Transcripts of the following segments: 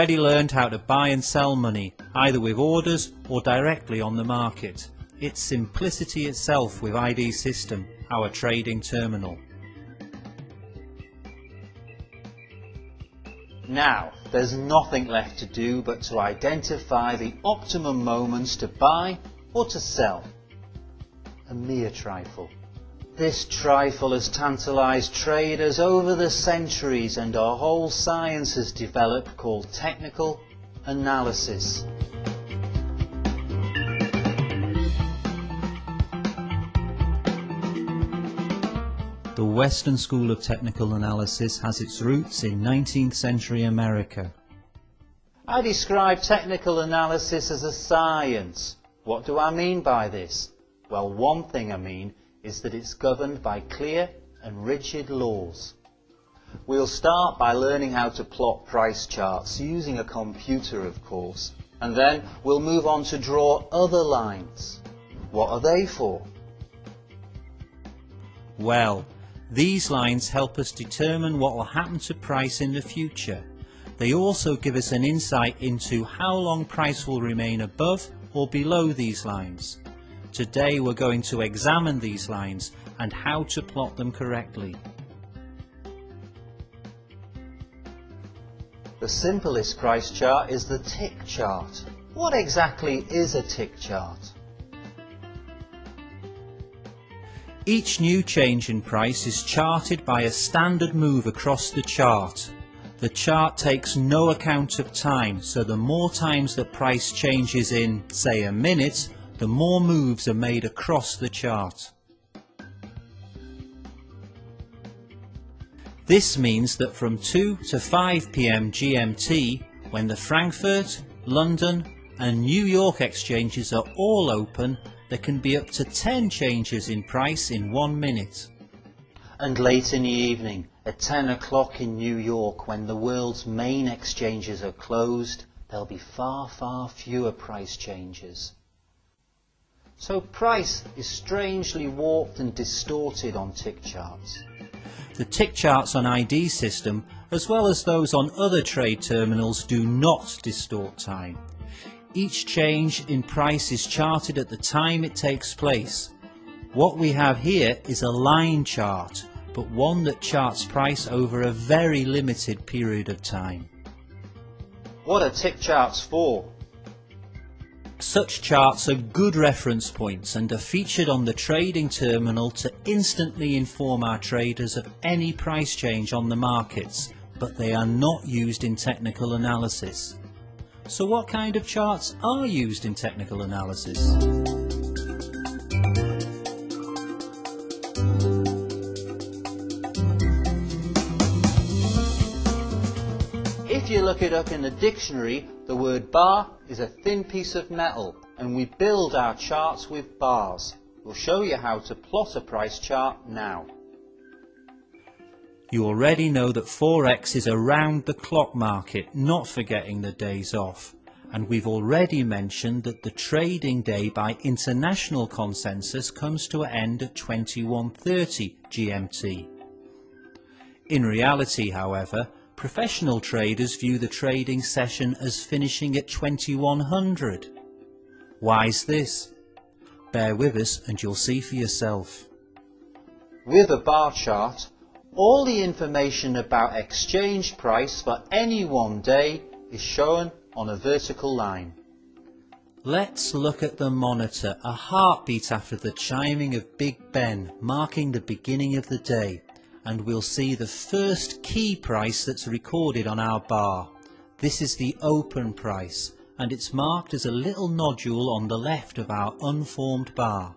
already learned how to buy and sell money, either with orders or directly on the market. It's simplicity itself with ID System, our trading terminal. Now, there's nothing left to do but to identify the optimum moments to buy or to sell. A mere trifle. This trifle has tantalized traders over the centuries, and a whole science has developed called technical analysis. The Western School of Technical Analysis has its roots in 19th century America. I describe technical analysis as a science. What do I mean by this? Well, one thing I mean is that it's governed by clear and rigid laws. We'll start by learning how to plot price charts using a computer, of course, and then we'll move on to draw other lines. What are they for? Well, these lines help us determine what will happen to price in the future. They also give us an insight into how long price will remain above or below these lines. Today we're going to examine these lines and how to plot them correctly. The simplest price chart is the tick chart. What exactly is a tick chart? Each new change in price is charted by a standard move across the chart. The chart takes no account of time, so the more times the price changes in, say, a minute, the more moves are made across the chart. This means that from 2 to 5 p.m. GMT, when the Frankfurt, London and New York exchanges are all open, there can be up to 10 changes in price in 1 minute. And late in the evening, at 10 o'clock in New York, when the world's main exchanges are closed, there'll be far, far fewer price changes. So price is strangely warped and distorted on tick charts. The tick charts on ID System, as well as those on other trade terminals, do not distort time. Each change in price is charted at the time it takes place. What we have here is a line chart, but one that charts price over a very limited period of time. What are tick charts for? Such charts are good reference points and are featured on the trading terminal to instantly inform our traders of any price change on the markets, but they are not used in technical analysis. So what kind of charts are used in technical analysis? If you look it up in the dictionary, the word bar is a thin piece of metal, and we build our charts with bars. We'll show you how to plot a price chart now. You already know that Forex is a round-the-clock market, not forgetting the days off. And we've already mentioned that the trading day by international consensus comes to an end at 21:30 GMT. In reality, however, professional traders view the trading session as finishing at 2100. Why's this? Bear with us and you'll see for yourself. With a bar chart, all the information about exchange price for any one day is shown on a vertical line. Let's look at the monitor, a heartbeat after the chiming of Big Ben, marking the beginning of the day, and we'll see the first key price that's recorded on our bar. This is the open price, and it's marked as a little nodule on the left of our unformed bar.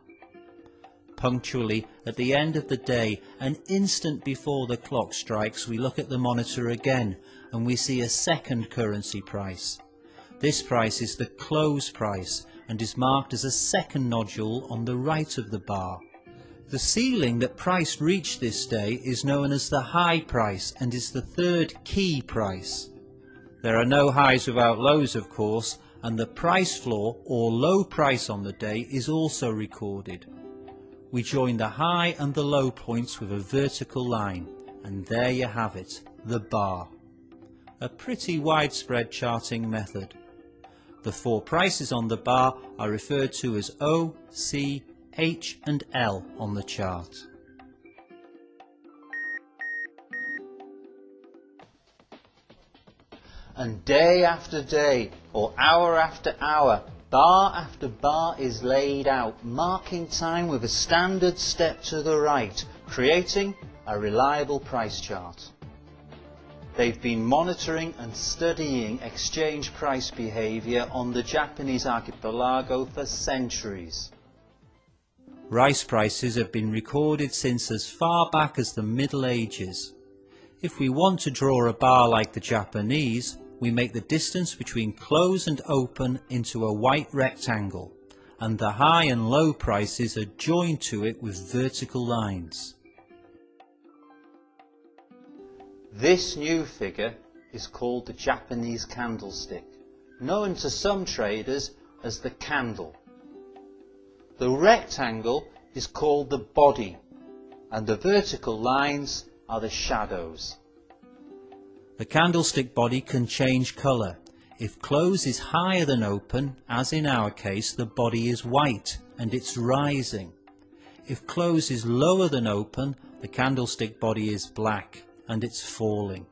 Punctually at the end of the day, an instant before the clock strikes, we look at the monitor again and we see a second currency price. This price is the close price and is marked as a second nodule on the right of the bar. The ceiling that price reached this day is known as the high price and is the third key price. There are no highs without lows, of course, and the price floor or low price on the day is also recorded. We join the high and the low points with a vertical line, and there you have it, the bar. a pretty widespread charting method. The four prices on the bar are referred to as O, C, H and L on the chart. And day after day, or hour after hour, bar after bar is laid out, marking time with a standard step to the right, creating a reliable price chart. They've been monitoring and studying exchange price behaviour on the Japanese archipelago for centuries. Rice prices have been recorded since as far back as the Middle Ages. If we want to draw a bar like the Japanese, we make the distance between close and open into a white rectangle, and the high and low prices are joined to it with vertical lines. This new figure is called the Japanese candlestick, known to some traders as the candle. The rectangle is called the body, and the vertical lines are the shadows. The candlestick body can change colour. If close is higher than open, as in our case, the body is white and it's rising. If close is lower than open, the candlestick body is black and it's falling.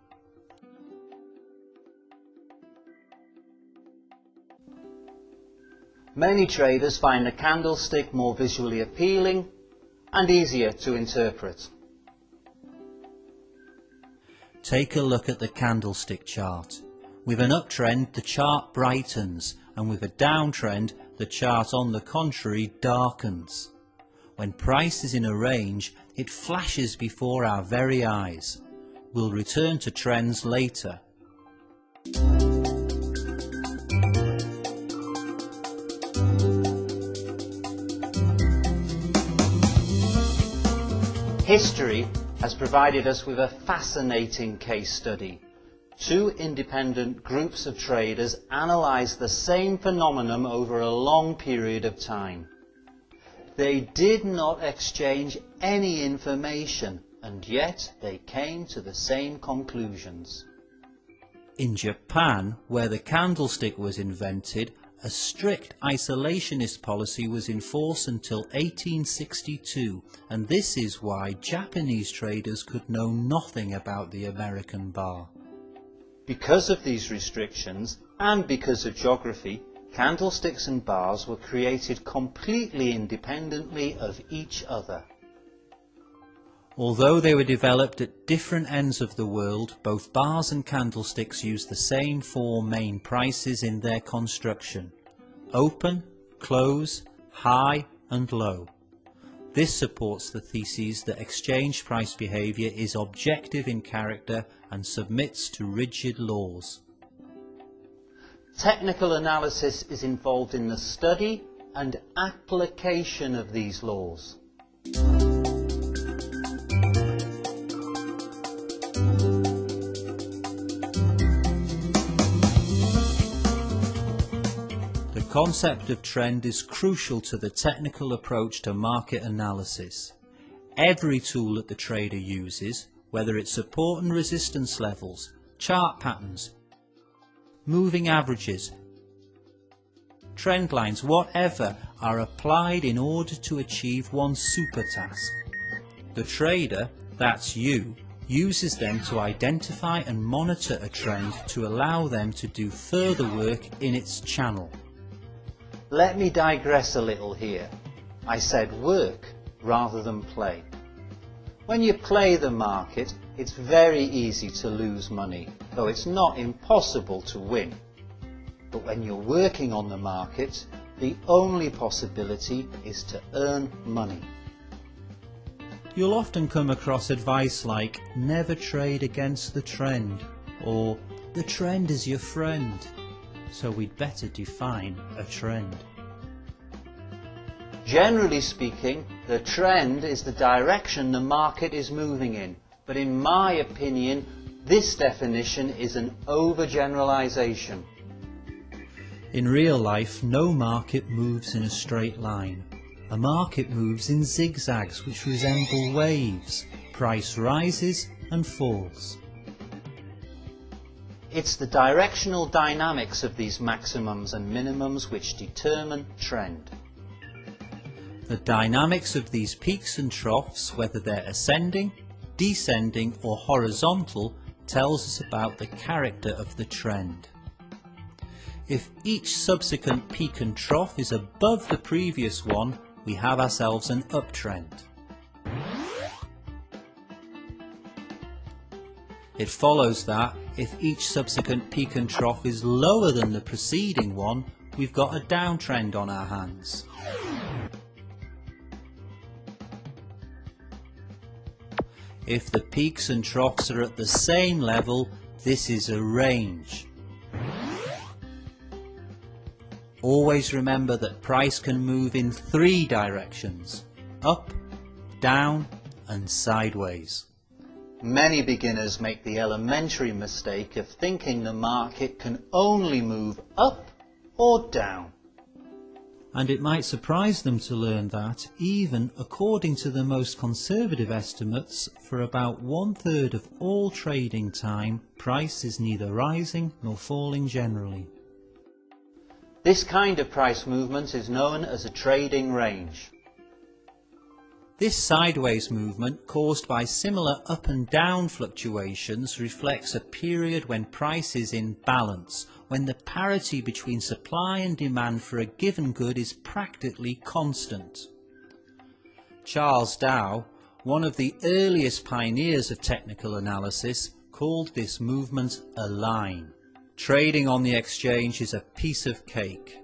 Many traders find the candlestick more visually appealing and easier to interpret. Take a look at the candlestick chart. With an uptrend, the chart brightens, and with a downtrend, the chart on the contrary darkens. When price is in a range, it flashes before our very eyes. We'll return to trends later. History has provided us with a fascinating case study. Two independent groups of traders analysed the same phenomenon over a long period of time. They did not exchange any information, and yet they came to the same conclusions. In Japan, where the candlestick was invented, a strict isolationist policy was in force until 1862, and this is why Japanese traders could know nothing about the American bar. Because of these restrictions, and because of geography, candlesticks and bars were created completely independently of each other. Although they were developed at different ends of the world, both bars and candlesticks use the same four main prices in their construction: open, close, high and low. This supports the thesis that exchange price behaviour is objective in character and submits to rigid laws. Technical analysis is involved in the study and application of these laws. The concept of trend is crucial to the technical approach to market analysis. Every tool that the trader uses, whether it's support and resistance levels, chart patterns, moving averages, trend lines, whatever, are applied in order to achieve one super task. The trader, that's you, uses them to identify and monitor a trend to allow them to do further work in its channel. Let me digress a little here. I said work rather than play. When you play the market, it's very easy to lose money, though it's not impossible to win. But when you're working on the market, the only possibility is to earn money. You'll often come across advice like, never trade against the trend, or the trend is your friend. So we'd better define a trend. Generally speaking, the trend is the direction the market is moving in, but in my opinion, this definition is an overgeneralization. In real life, no market moves in a straight line. A market moves in zigzags which resemble waves. Price rises and falls. It's the directional dynamics of these maximums and minimums which determine trend. The dynamics of these peaks and troughs, whether they're ascending, descending or horizontal, tells us about the character of the trend. If each subsequent peak and trough is above the previous one, we have ourselves an uptrend. It follows that if each subsequent peak and trough is lower than the preceding one, we've got a downtrend on our hands. If the peaks and troughs are at the same level, this is a range. Always remember that price can move in 3 directions: up, down and sideways. Many beginners make the elementary mistake of thinking the market can only move up or down. And it might surprise them to learn that, even according to the most conservative estimates, for about 1/3 of all trading time, price is neither rising nor falling generally. This kind of price movement is known as a trading range. This sideways movement, caused by similar up and down fluctuations, reflects a period when price is in balance, when the parity between supply and demand for a given good is practically constant. Charles Dow, one of the earliest pioneers of technical analysis, called this movement a line. Trading on the exchange is a piece of cake.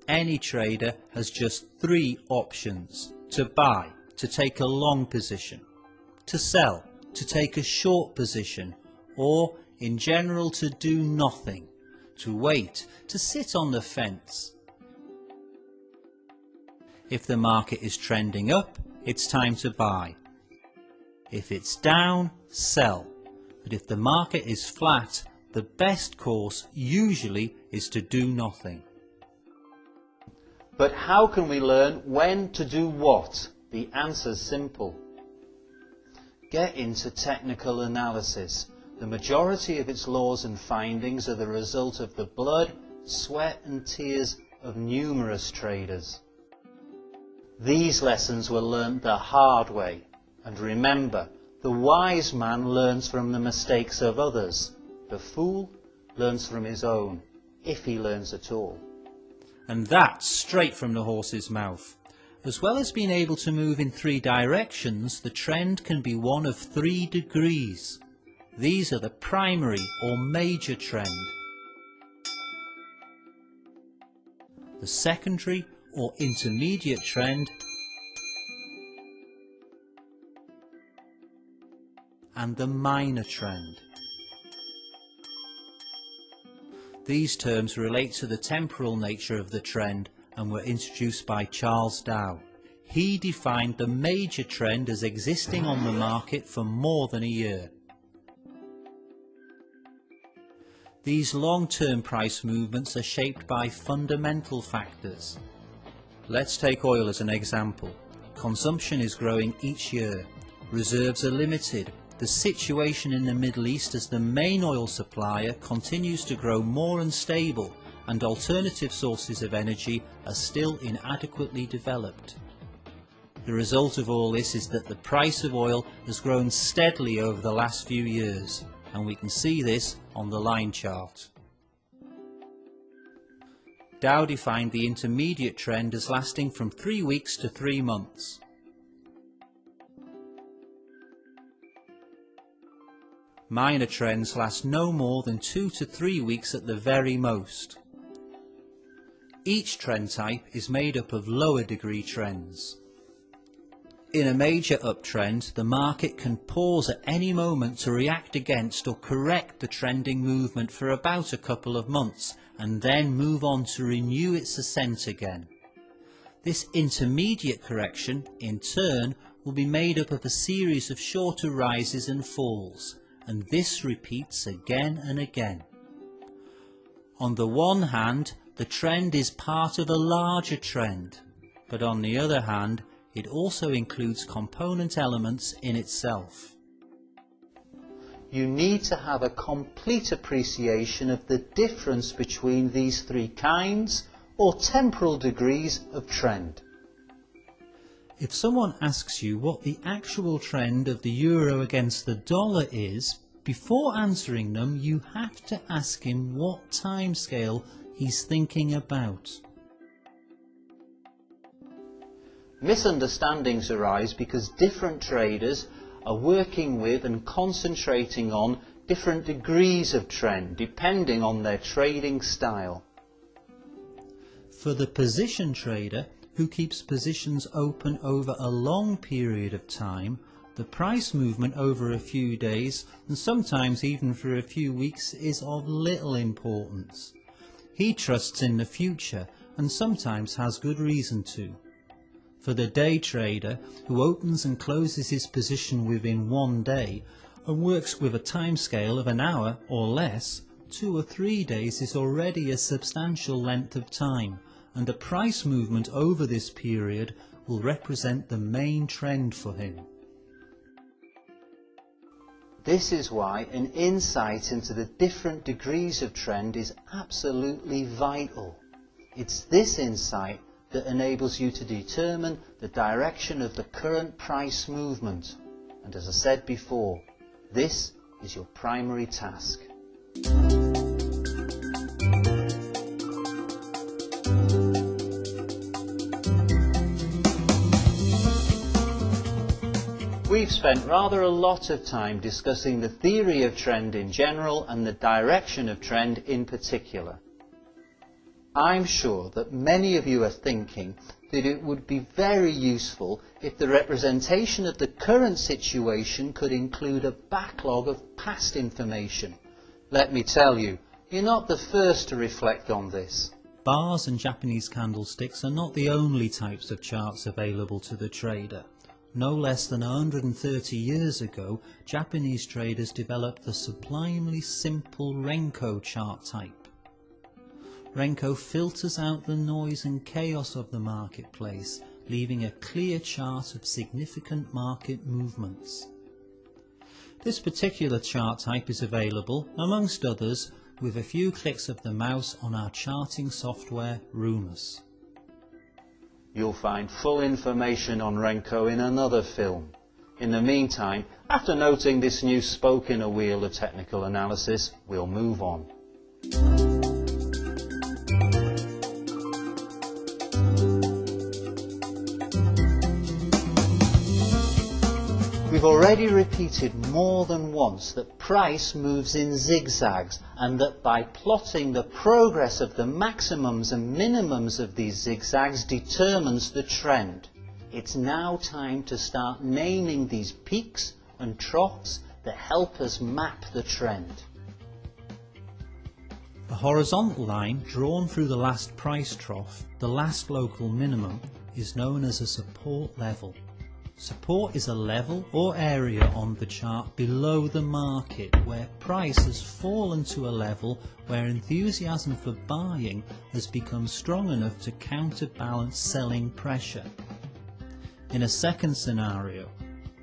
Any trader has just 3 options: to buy, to take a long position; to sell, to take a short position; or, in general, to do nothing, to wait, to sit on the fence. If the market is trending up, it's time to buy. If it's down, sell. But if the market is flat, the best course usually is to do nothing. But how can we learn when to do what? The answer's simple. Get into technical analysis. The majority of its laws and findings are the result of the blood, sweat and tears of numerous traders. These lessons were learnt the hard way. And remember, the wise man learns from the mistakes of others. The fool learns from his own, if he learns at all. And that's straight from the horse's mouth. As well as being able to move in 3 directions, the trend can be one of 3 degrees. These are the primary or major trend, the secondary or intermediate trend, and the minor trend. These terms relate to the temporal nature of the trend and were introduced by Charles Dow. He defined the major trend as existing on the market for more than a year. These long-term price movements are shaped by fundamental factors. Let's take oil as an example. Consumption is growing each year. Reserves are limited. The situation in the Middle East as the main oil supplier continues to grow more unstable, and alternative sources of energy are still inadequately developed. The result of all this is that the price of oil has grown steadily over the last few years, and we can see this on the line chart. Dow defined the intermediate trend as lasting from 3 weeks to 3 months. Minor trends last no more than 2 to 3 weeks at the very most. Each trend type is made up of lower degree trends. In a major uptrend, the market can pause at any moment to react against or correct the trending movement for about a couple of months, and then move on to renew its ascent again. This intermediate correction, in turn, will be made up of a series of shorter rises and falls, and this repeats again and again. On the one hand, the trend is part of a larger trend, but on the other hand, it also includes component elements in itself. you need to have a complete appreciation of the difference between these three kinds or temporal degrees of trend. If someone asks you what the actual trend of the euro against the dollar is, before answering them you have to ask him what timescale he's thinking about. Misunderstandings arise because different traders are working with and concentrating on different degrees of trend depending on their trading style. For the position trader who keeps positions open over a long period of time, the price movement over a few days and sometimes even for a few weeks is of little importance. He trusts in the future and sometimes has good reason to. For the day trader who opens and closes his position within one day and works with a timescale of an hour or less, 2 or 3 days is already a substantial length of time, and a price movement over this period will represent the main trend for him. This is why an insight into the different degrees of trend is absolutely vital. It's this insight that enables you to determine the direction of the current price movement. And as I said before, this is your primary task. We've spent rather a lot of time discussing the theory of trend in general and the direction of trend in particular. I'm sure that many of you are thinking that it would be very useful if the representation of the current situation could include a backlog of past information. Let me tell you, you're not the first to reflect on this. Bars and Japanese candlesticks are not the only types of charts available to the trader. No less than 130 years ago, Japanese traders developed the sublimely simple Renko chart type. Renko filters out the noise and chaos of the marketplace, leaving a clear chart of significant market movements. This particular chart type is available, amongst others, with a few clicks of the mouse on our charting software Rumus. You'll find full information on Renko in another film. In the meantime, after noting this new spoke in a wheel of technical analysis, we'll move on. We've already repeated more than once that price moves in zigzags and that by plotting the progress of the maximums and minimums of these zigzags determines the trend. It's now time to start naming these peaks and troughs that help us map the trend. A horizontal line drawn through the last price trough, the last local minimum, is known as a support level. Support is a level or area on the chart below the market where price has fallen to a level where enthusiasm for buying has become strong enough to counterbalance selling pressure. In a second scenario,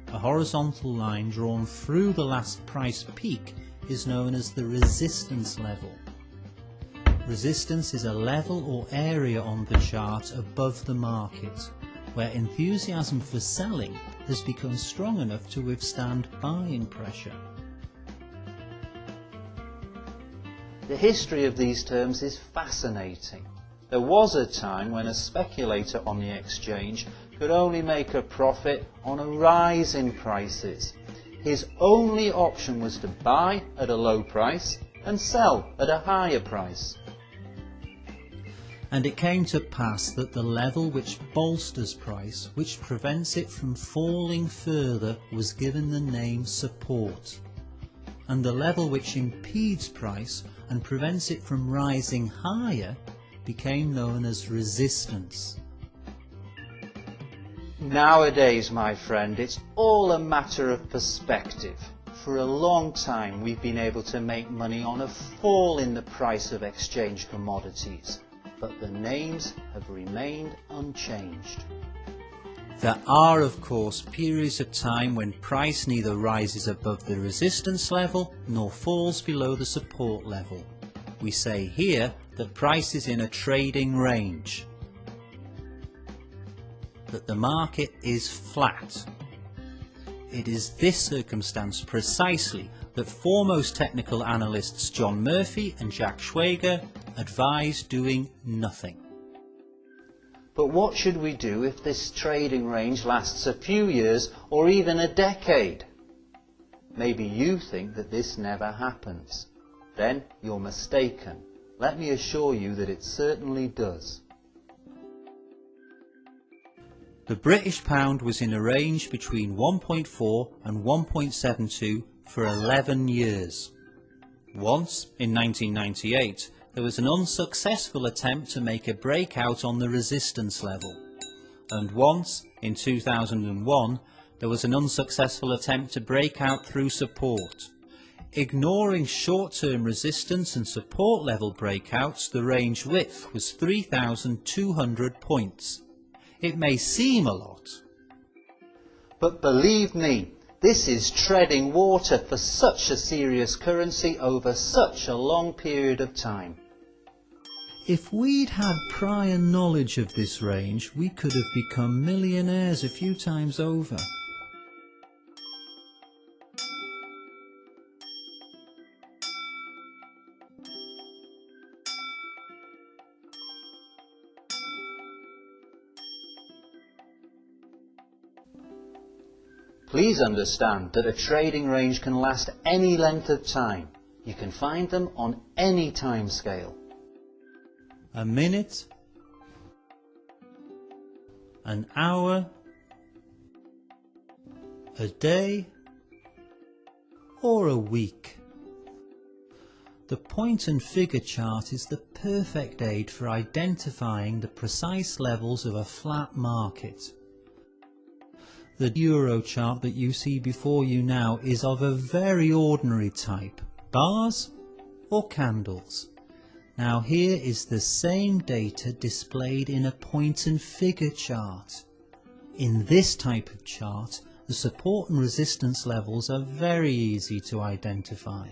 a horizontal line drawn through the last price peak is known as the resistance level. Resistance is a level or area on the chart above the market, where enthusiasm for selling has become strong enough to withstand buying pressure. The history of these terms is fascinating. There was a time when a speculator on the exchange could only make a profit on a rise in prices. His only option was to buy at a low price and sell at a higher price. And it came to pass that the level which bolsters price, which prevents it from falling further, was given the name support, and the level which impedes price and prevents it from rising higher became known as resistance. Nowadays, my friend, it's all a matter of perspective. For a long time we've been able to make money on a fall in the price of exchange commodities, but the names have remained unchanged. There are of course periods of time when price neither rises above the resistance level nor falls below the support level. We say here that price is in a trading range, that the market is flat. It is this circumstance precisely that foremost technical analysts John Murphy and Jack Schwager advise doing nothing. But what should we do if this trading range lasts a few years or even a decade? Maybe you think that this never happens. Then you're mistaken. Let me assure you that it certainly does. The British pound was in a range between 1.4 and 1.72 for 11 years. Once, in 1998, there was an unsuccessful attempt to make a breakout on the resistance level. And once, in 2001, there was an unsuccessful attempt to break out through support. Ignoring short-term resistance and support level breakouts, the range width was 3,200 points. It may seem a lot, but believe me, this is treading water for such a serious currency over such a long period of time. if we'd had prior knowledge of this range, we could have become millionaires a few times over. Please understand that a trading range can last any length of time. You can find them on any time scale. A minute, an hour, a day, or a week. The point and figure chart is the perfect aid for identifying the precise levels of a flat market. The euro chart that you see before you now is of a very ordinary type, bars or candles. Now here is the same data displayed in a point and figure chart. In this type of chart, the support and resistance levels are very easy to identify.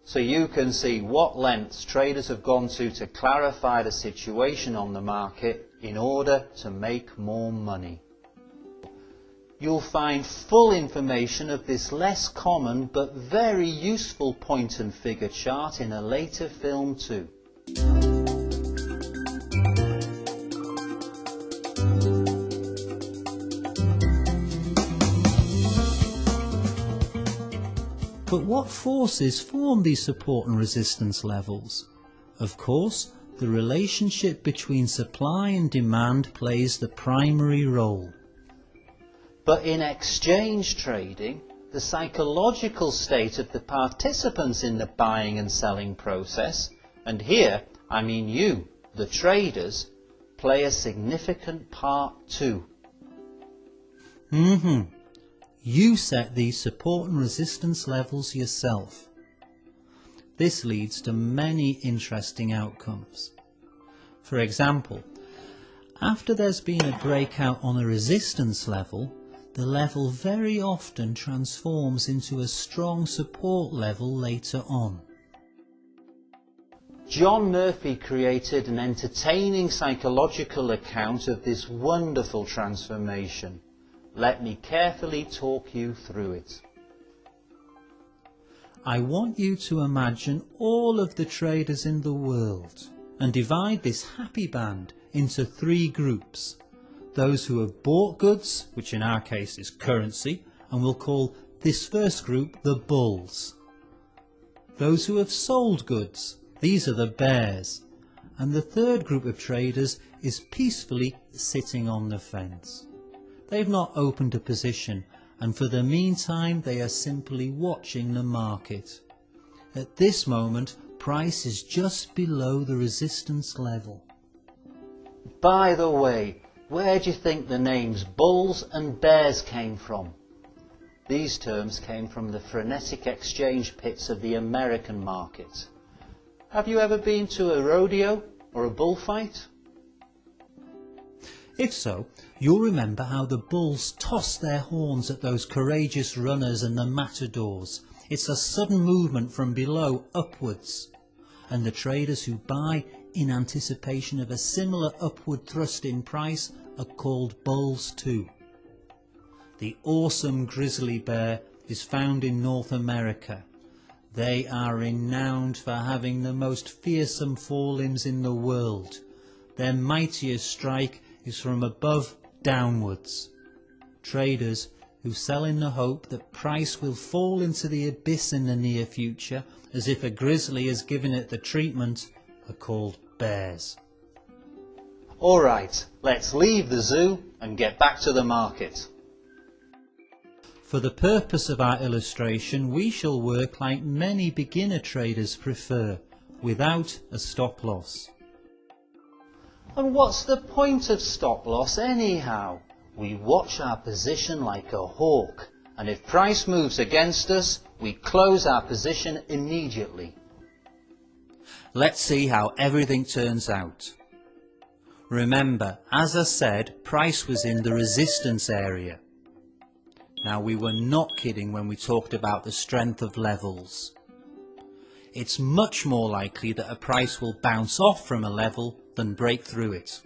So you can see what lengths traders have gone to clarify the situation on the market in order to make more money. You'll find full information of this less common but very useful point and figure chart in a later film too. But what forces form these support and resistance levels? Of course, the relationship between supply and demand plays the primary role. But in exchange trading, the psychological state of the participants in the buying and selling process, and here I mean you, the traders, play a significant part too. You set these support and resistance levels yourself. This leads to many interesting outcomes. For example, after there's been a breakout on a resistance level, the level very often transforms into a strong support level later on. John Murphy created an entertaining psychological account of this wonderful transformation. Let me carefully talk you through it. I want you to imagine all of the traders in the world and divide this happy band into 3 groups. Those who have bought goods, which in our case is currency, and we'll call this first group the bulls. Those who have sold goods, these are the bears. And the third group of traders is peacefully sitting on the fence. They've not opened a position, and for the meantime they are simply watching the market. At this moment, price is just below the resistance level. By the way, where do you think the names bulls and bears came from? These terms came from the frenetic exchange pits of the American market. Have you ever been to a rodeo or a bullfight? If so, you'll remember how the bulls toss their horns at those courageous runners and the matadors. It's a sudden movement from below upwards, and the traders who buy in anticipation of a similar upward thrust in price are called bulls too. The awesome grizzly bear is found in North America. They are renowned for having the most fearsome forelimbs in the world. Their mightiest strike is from above downwards. Traders who sell in the hope that price will fall into the abyss in the near future, as if a grizzly has given it the treatment, are called bears. Alright, let's leave the zoo and get back to the market. For the purpose of our illustration, we shall work like many beginner traders prefer, without a stop loss. And what's the point of stop loss anyhow? We watch our position like a hawk, and if price moves against us, we close our position immediately. Let's see how everything turns out. Remember, as I said, price was in the resistance area. Now, we were not kidding when we talked about the strength of levels. It's much more likely that a price will bounce off from a level than break through it.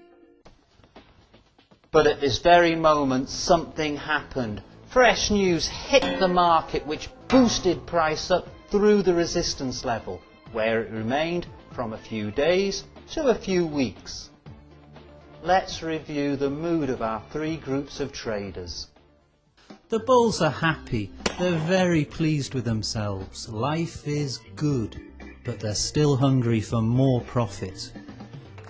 But at this very moment, something happened. Fresh news hit the market, which boosted price up through the resistance level, where it remained from a few days to a few weeks. Let's review the mood of our three groups of traders. The bulls are happy, they're very pleased with themselves, life is good, but they're still hungry for more profit.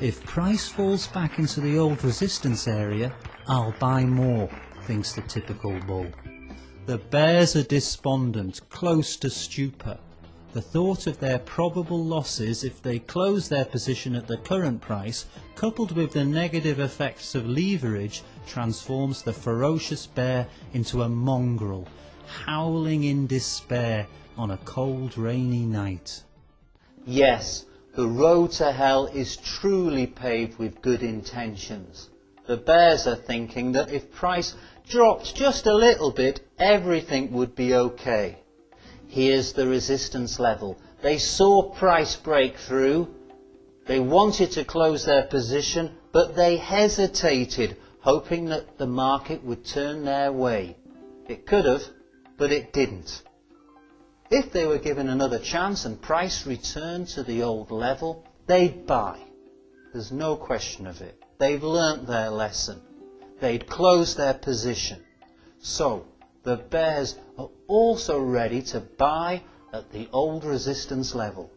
If price falls back into the old resistance area, I'll buy more, thinks the typical bull. The bears are despondent, close to stupor. The thought of their probable losses if they close their position at the current price, coupled with the negative effects of leverage, transforms the ferocious bear into a mongrel, howling in despair on a cold, rainy night. Yes, the road to hell is truly paved with good intentions. The bears are thinking that if price dropped just a little bit, everything would be okay. Here's the resistance level. They saw price break through. They wanted to close their position, but they hesitated, hoping that the market would turn their way. It could have, but it didn't. If they were given another chance and price returned to the old level, they'd buy. There's no question of it. They've learnt their lesson. They'd close their position. So, the bears are also ready to buy at the old resistance level.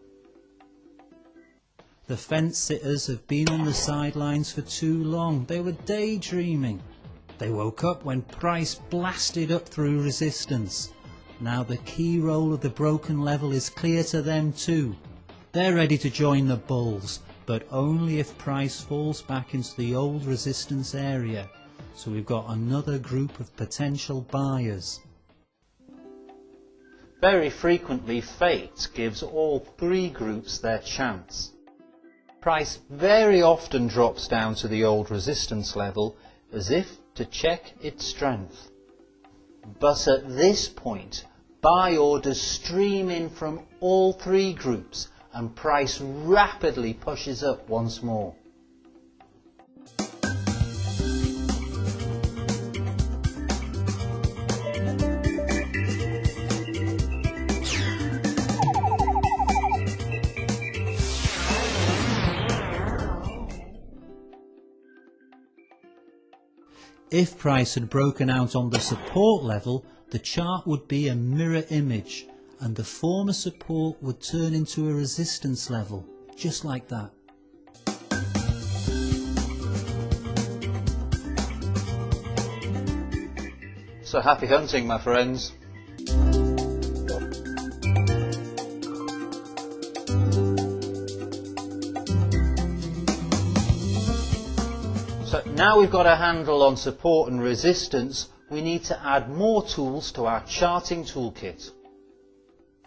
The fence sitters have been on the sidelines for too long. They were daydreaming. They woke up when price blasted up through resistance. Now the key roll of the broken level is clear to them too. They're ready to join the bulls, but only if price falls back into the old resistance area. So we've got another group of potential buyers. Very frequently, fate gives all three groups their chance. Price very often drops down to the old resistance level as if to check its strength. But at this point, buy orders stream in from all three groups and price rapidly pushes up once more. If price had broken out on the support level, the chart would be a mirror image, and the former support would turn into a resistance level, just like that. So happy hunting, my friends. So now we've got a handle on support and resistance, we need to add more tools to our charting toolkit.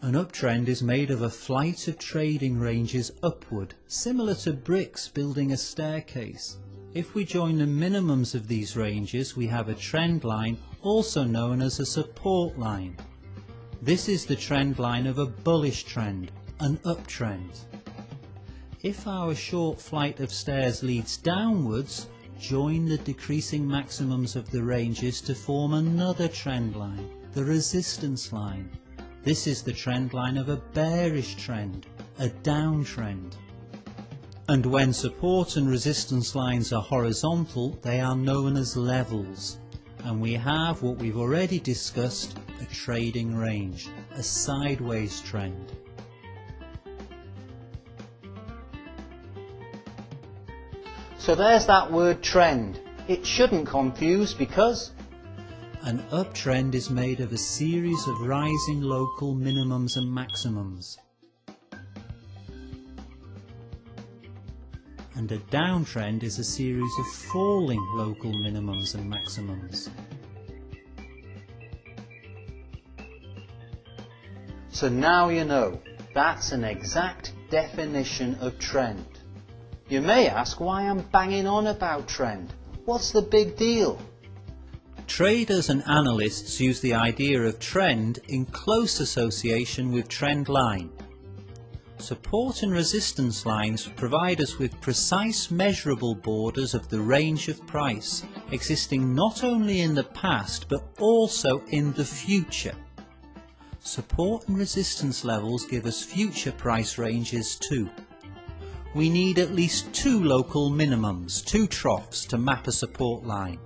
An uptrend is made of a flight of trading ranges upward, similar to bricks building a staircase. If we join the minimums of these ranges, we have a trend line, also known as a support line. This is the trend line of a bullish trend, an uptrend. If our short flight of stairs leads downwards, join the decreasing maximums of the ranges to form another trend line, the resistance line. This is the trend line of a bearish trend, a downtrend. And when support and resistance lines are horizontal, they are known as levels. And we have what we've already discussed, a trading range, a sideways trend. So there's that word trend. It shouldn't confuse because an uptrend is made of a series of rising local minimums and maximums. And a downtrend is a series of falling local minimums and maximums. So now you know, that's an exact definition of trend. You may ask why I'm banging on about trend. What's the big deal? Traders and analysts use the idea of trend in close association with trend line. Support and resistance lines provide us with precise measurable borders of the range of price, existing not only in the past but also in the future. Support and resistance levels give us future price ranges too. We need at least two local minimums, two troughs, to map a support line.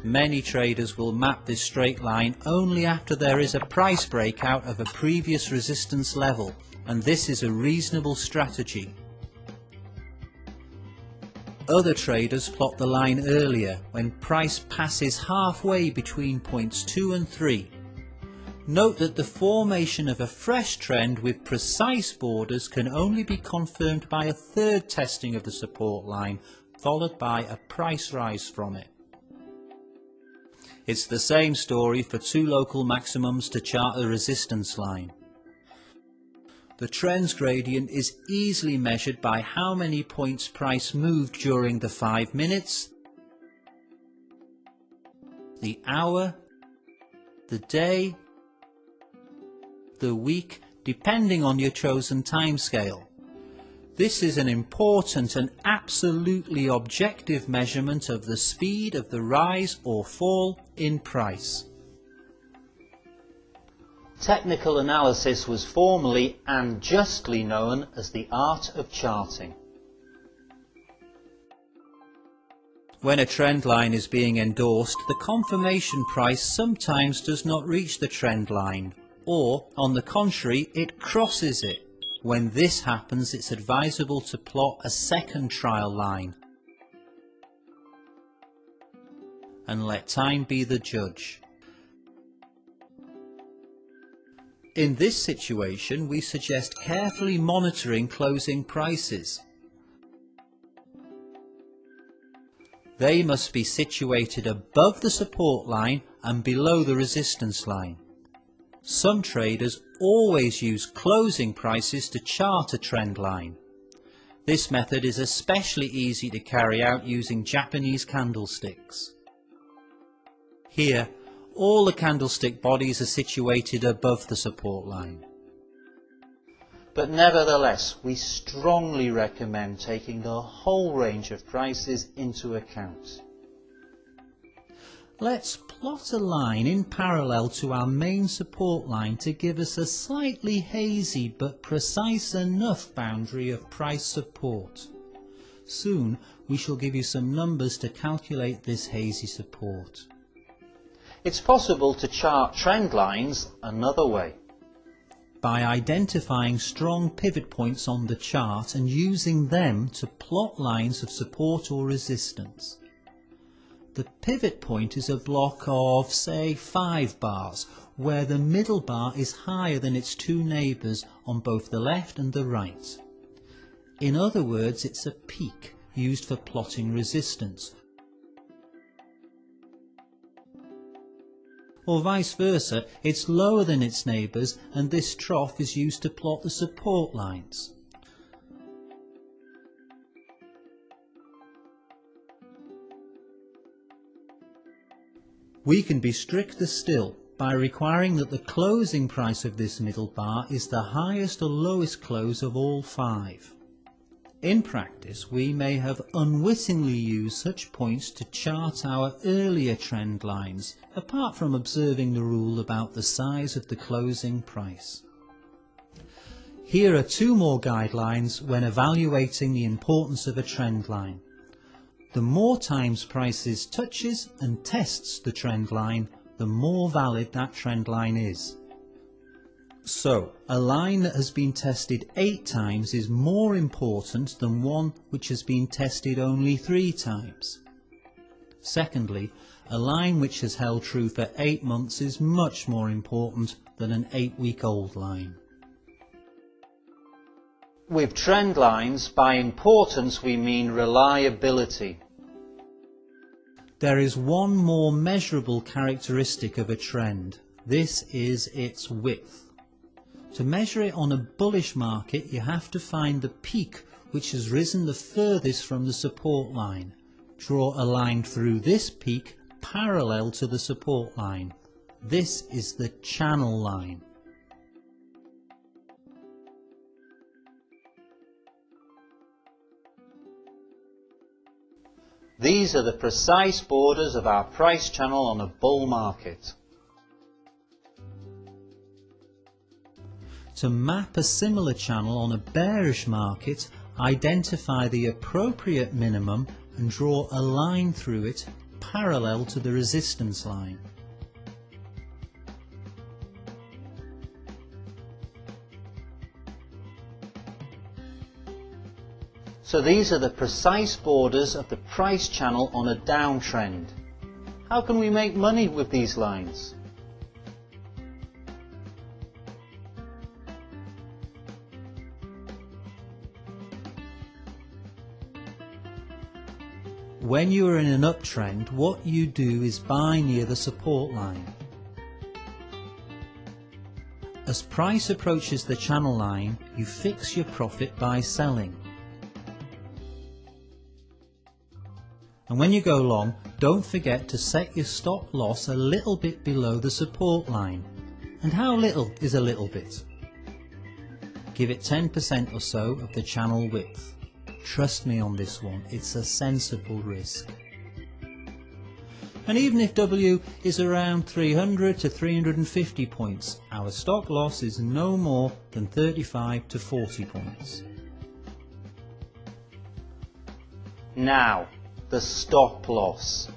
Many traders will map this straight line only after there is a price breakout of a previous resistance level, and this is a reasonable strategy. Other traders plot the line earlier, when price passes halfway between points 2 and 3. Note that the formation of a fresh trend with precise borders can only be confirmed by a third testing of the support line, followed by a price rise from it. It's the same story for two local maximums to chart a resistance line. The trends gradient is easily measured by how many points price moved during the 5 minutes, the hour, the day, the week, depending on your chosen timescale. This is an important and absolutely objective measurement of the speed of the rise or fall in price. Technical analysis was formerly and justly known as the art of charting. When a trend line is being endorsed, the confirmation price sometimes does not reach the trend line, or, on the contrary, it crosses it. When this happens, it's advisable to plot a second trial line and let time be the judge. In this situation, we suggest carefully monitoring closing prices. They must be situated above the support line and below the resistance line. Some traders always use closing prices to chart a trend line. This method is especially easy to carry out using Japanese candlesticks. Here, all the candlestick bodies are situated above the support line. But nevertheless, we strongly recommend taking the whole range of prices into account. Let's plot a line in parallel to our main support line to give us a slightly hazy but precise enough boundary of price support. Soon we shall give you some numbers to calculate this hazy support. It's possible to chart trend lines another way. By identifying strong pivot points on the chart and using them to plot lines of support or resistance. The pivot point is a block of, say, 5 bars, where the middle bar is higher than its two neighbours on both the left and the right. In other words, it's a peak used for plotting resistance. Or vice versa, it's lower than its neighbours, and this trough is used to plot the support lines. We can be stricter still by requiring that the closing price of this middle bar is the highest or lowest close of all 5. In practice, we may have unwittingly used such points to chart our earlier trend lines, apart from observing the rule about the size of the closing price. Here are 2 more guidelines when evaluating the importance of a trend line. The more times prices touches and tests the trend line, the more valid that trend line is. So, a line that has been tested 8 times is more important than one which has been tested only 3 times. Secondly, a line which has held true for 8 months is much more important than an 8-week-old line. With trend lines, by importance we mean reliability. There is one more measurable characteristic of a trend. This is its width. To measure it on a bullish market, you have to find the peak which has risen the furthest from the support line. Draw a line through this peak parallel to the support line. This is the channel line. These are the precise borders of our price channel on a bull market. To map a similar channel on a bearish market, identify the appropriate minimum and draw a line through it parallel to the resistance line. So these are the precise borders of the price channel on a downtrend. How can we make money with these lines? When you are in an uptrend, what you do is buy near the support line. As price approaches the channel line, you fix your profit by selling. And when you go long, don't forget to set your stop loss a little bit below the support line. And how little is a little bit? Give it 10% or so of the channel width. Trust me on this one, it's a sensible risk. And even if W is around 300 to 350 points, our stop loss is no more than 35 to 40 points. Now, the stop loss.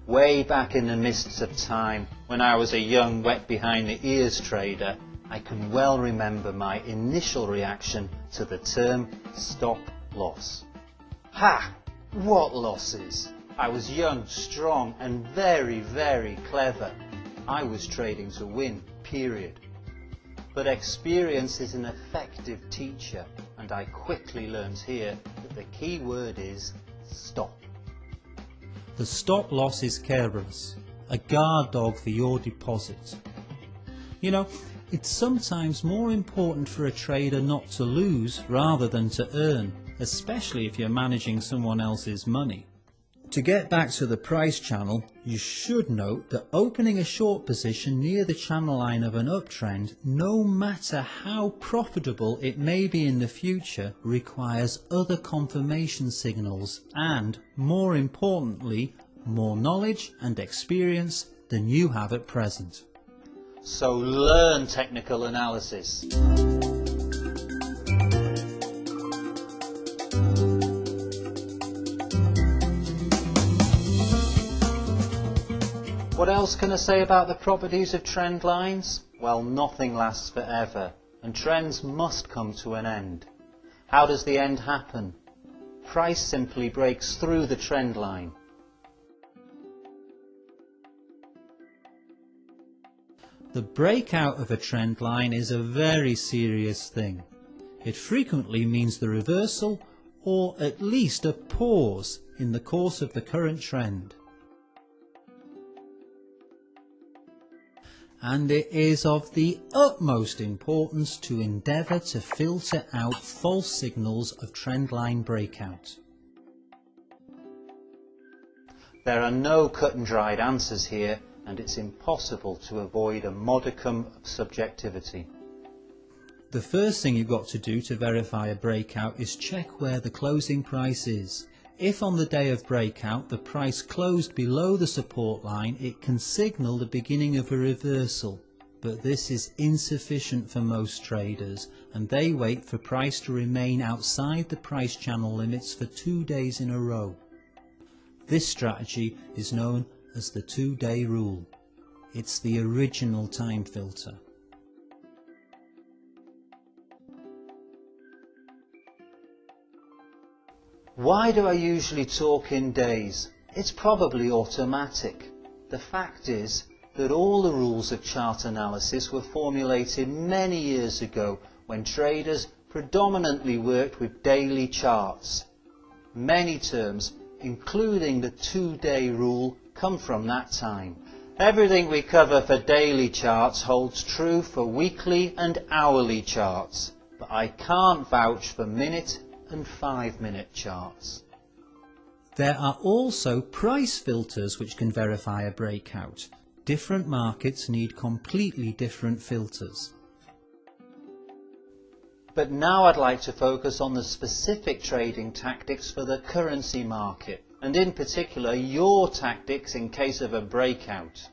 Way back in the mists of time, when I was a young wet behind the ears trader, I can well remember my initial reaction to the term stop loss. Ha! What losses? I was young, strong and very, very clever. I was trading to win, period. But experience is an effective teacher, and I quickly learned here that the key word is stop. The stop loss is careless, a guard dog for your deposit. You know, it's sometimes more important for a trader not to lose rather than to earn, especially if you're managing someone else's money. To get back to the price channel, you should note that opening a short position near the channel line of an uptrend, no matter how profitable it may be in the future, requires other confirmation signals and, more importantly, more knowledge and experience than you have at present. So learn technical analysis. What else can I say about the properties of trend lines? Well, nothing lasts forever, and trends must come to an end. How does the end happen? Price simply breaks through the trend line. The breakout of a trend line is a very serious thing. It frequently means the reversal, or at least a pause in the course of the current trend. And it is of the utmost importance to endeavour to filter out false signals of trendline breakout. There are no cut and dried answers here, and it's impossible to avoid a modicum of subjectivity. The first thing you've got to do to verify a breakout is check where the closing price is. If on the day of breakout the price closed below the support line, it can signal the beginning of a reversal. But this is insufficient for most traders, and they wait for price to remain outside the price channel limits for 2 days in a row. This strategy is known as the 2-day rule. It's the original time filter. Why do I usually talk in days? It's probably automatic. The fact is that all the rules of chart analysis were formulated many years ago when traders predominantly worked with daily charts. Many terms, including the 2-day rule, come from that time. Everything we cover for daily charts holds true for weekly and hourly charts, but I can't vouch for minute and 5-minute charts. There are also price filters which can verify a breakout. Different markets need completely different filters. But now I'd like to focus on the specific trading tactics for the currency market, and in particular your tactics in case of a breakout.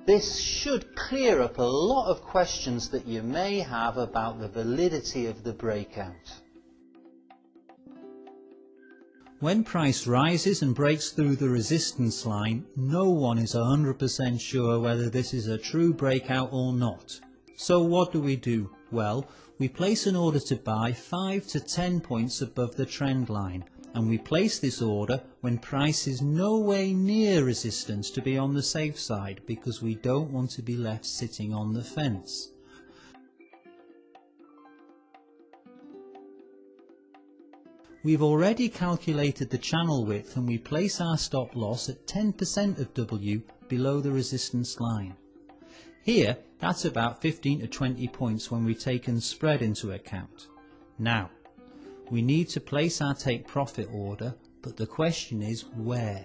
This should clear up a lot of questions that you may have about the validity of the breakout. When price rises and breaks through the resistance line, no one is 100% sure whether this is a true breakout or not. So what do? Well, we place an order to buy 5 to 10 points above the trend line, and we place this order when price is no way near resistance to be on the safe side, because we don't want to be left sitting on the fence. We've already calculated the channel width, and we place our stop loss at 10% of W below the resistance line. Here, that's about 15 to 20 points when we've taken spread into account. Now, we need to place our take profit order, but the question is where?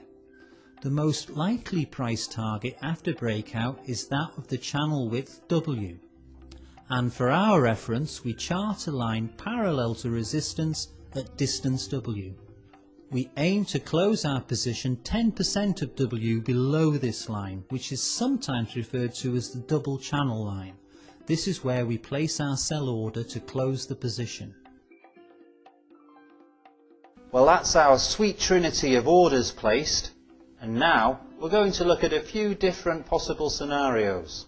The most likely price target after breakout is that of the channel width W. And for our reference, we chart a line parallel to resistance at distance W. We aim to close our position 10% of W below this line, which is sometimes referred to as the double channel line. This is where we place our sell order to close the position. Well, that's our sweet trinity of orders placed, and now we're going to look at a few different possible scenarios.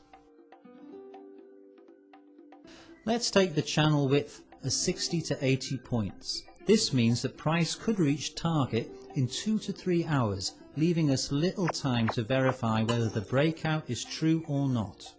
Let's take the channel width as 60 to 80 points. This means that price could reach target in 2 to 3 hours, leaving us little time to verify whether the breakout is true or not.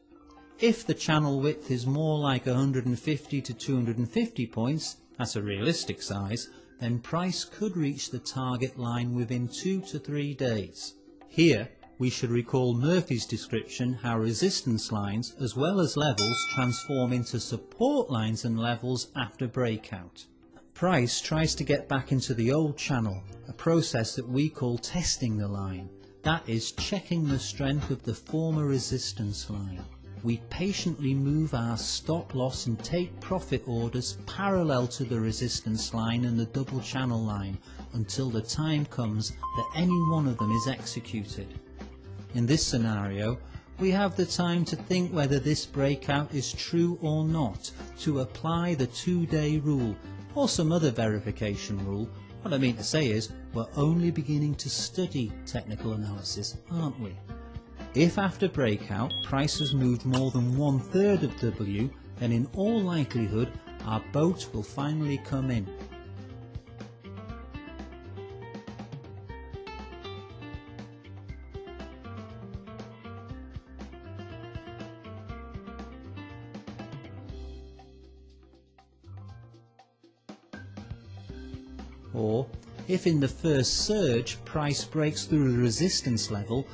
If the channel width is more like 150 to 250 points, that's a realistic size, then price could reach the target line within 2 to 3 days. Here, we should recall Murphy's description how resistance lines as well as levels transform into support lines and levels after breakout. Price tries to get back into the old channel, a process that we call testing the line. That is checking the strength of the former resistance line. We patiently move our stop loss and take profit orders parallel to the resistance line and the double channel line until the time comes that any one of them is executed. In this scenario, we have the time to think whether this breakout is true or not, to apply the 2-day rule or some other verification rule. What I mean to say is, we're only beginning to study technical analysis, aren't we? If after breakout price has moved more than 1/3 of W, then in all likelihood our boat will finally come in. Or, if in the first surge price breaks through the resistance level,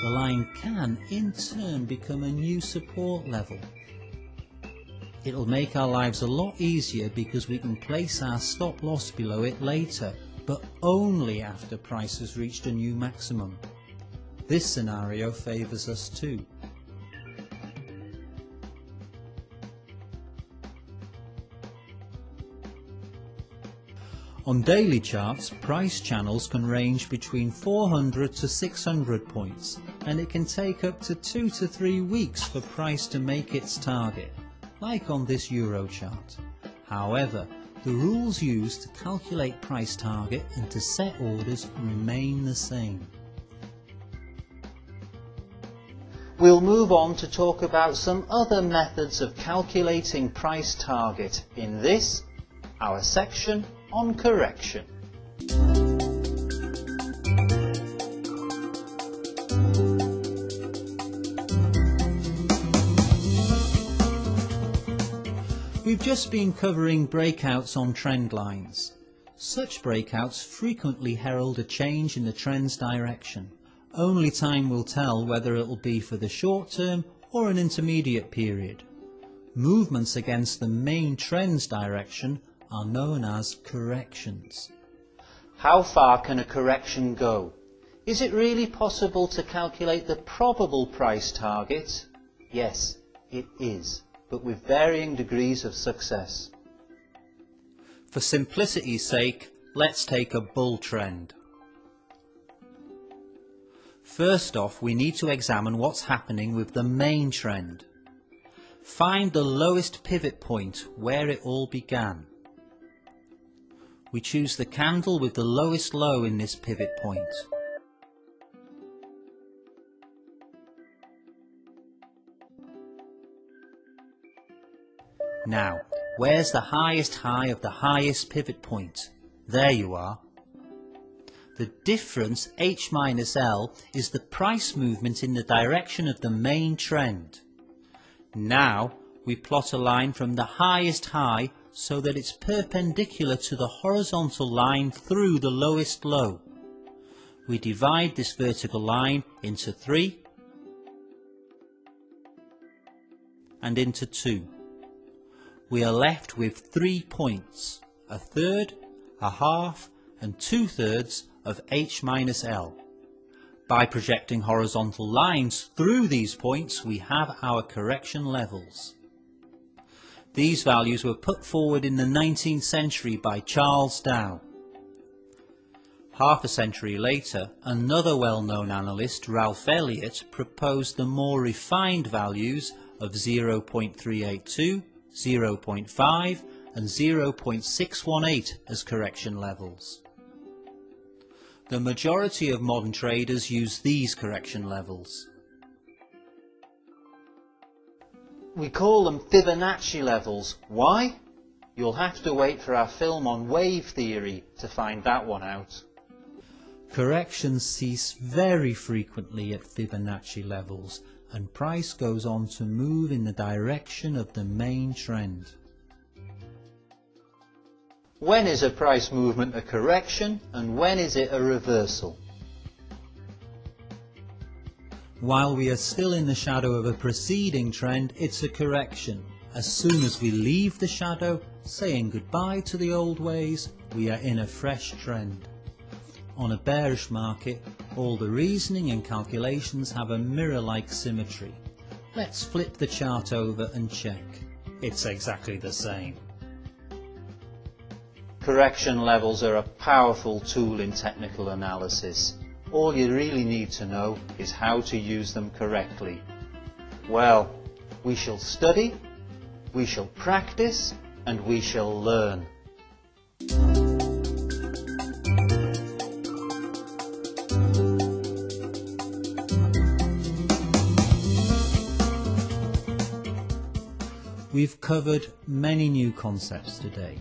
the line can in turn become a new support level. It'll make our lives a lot easier because we can place our stop loss below it later, but only after price has reached a new maximum. This scenario favours us too. On daily charts, price channels can range between 400 to 600 points, and it can take up to 2 to 3 weeks for price to make its target, like on this Euro chart. However, the rules used to calculate price target and to set orders remain the same. We'll move on to talk about some other methods of calculating price target in this, our section on correction. We've just been covering breakouts on trend lines. Such breakouts frequently herald a change in the trend's direction. Only time will tell whether it will be for the short term or an intermediate period. Movements against the main trend's direction are known as corrections. How far can a correction go? Is it really possible to calculate the probable price target? Yes, it is, but with varying degrees of success. For simplicity's sake, let's take a bull trend. First off, we need to examine what's happening with the main trend. Find the lowest pivot point where it all began. We choose the candle with the lowest low in this pivot point. Now, where's the highest high of the highest pivot point? There you are. The difference, H minus L, is the price movement in the direction of the main trend. Now, we plot a line from the highest high so that it's perpendicular to the horizontal line through the lowest low. We divide this vertical line into 3 and into 2. We are left with 3 points, a third, a half and 2/3 of H minus L. By projecting horizontal lines through these points, we have our correction levels. These values were put forward in the 19th century by Charles Dow. Half a century later, another well-known analyst, Ralph Elliott, proposed the more refined values of 0.382, 0.5 and 0.618 as correction levels. The majority of modern traders use these correction levels. We call them Fibonacci levels. Why? You'll have to wait for our film on wave theory to find that one out. Corrections cease very frequently at Fibonacci levels, and price goes on to move in the direction of the main trend. When is a price movement a correction and when is it a reversal? While we are still in the shadow of a preceding trend, it's a correction. As soon as we leave the shadow, saying goodbye to the old ways, we are in a fresh trend. On a bearish market, all the reasoning and calculations have a mirror-like symmetry. Let's flip the chart over and check. It's exactly the same. Correction levels are a powerful tool in technical analysis. All you really need to know is how to use them correctly. Well, we shall study, we shall practice, and we shall learn. We've covered many new concepts today.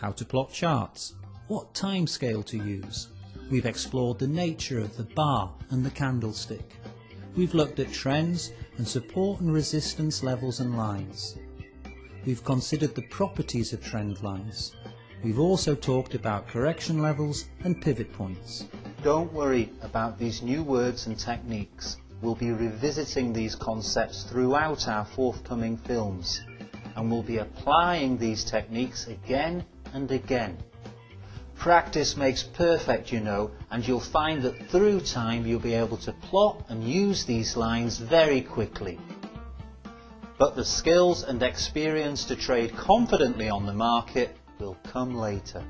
How to plot charts, what time scale to use. We've explored the nature of the bar and the candlestick. We've looked at trends and support and resistance levels and lines. We've considered the properties of trend lines. We've also talked about correction levels and pivot points. Don't worry about these new words and techniques. We'll be revisiting these concepts throughout our forthcoming films, and we'll be applying these techniques again and again. Practice makes perfect, you know, and you'll find that through time you'll be able to plot and use these lines very quickly. But the skills and experience to trade confidently on the market will come later.